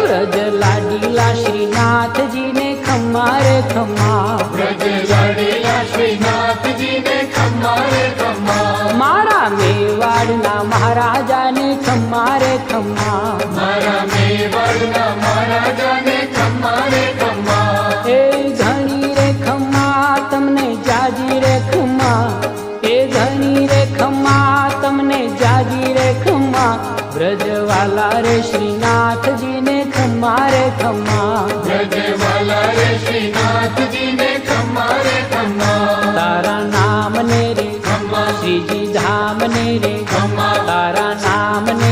વ્રજ લાડીલા શ્રીનાથજી ને ખમ્મા રે ખમ્મા, વ્રજ લાડીલા શ્રીનાથજી ને ખમ્મા રે ખમ્મા, મારા મેવાડના મહારાજાને ખમ્મા રે ખમ્મા, મારા મેવાડના મહારાજાને ખમ્મા રે ખમ્મા, એ ઘણી રે ખમ્મા તમને જાજી રે ખમ્મા, એ ઘણી રે ખમ્મા તમને જાજી રે ખમ્મા, વ્રજવાલા રે શ્રીનાથજી ને ખમ્મા રે ખમ્મા, વ્રજવાલા રે શ્રીનાથજી ને ખમ્મા રે ખમ્મા, તારા નામ ને રે ખમ્મા શ્રીજી ધામ ને રે ખમ્મા, તારા નામ ને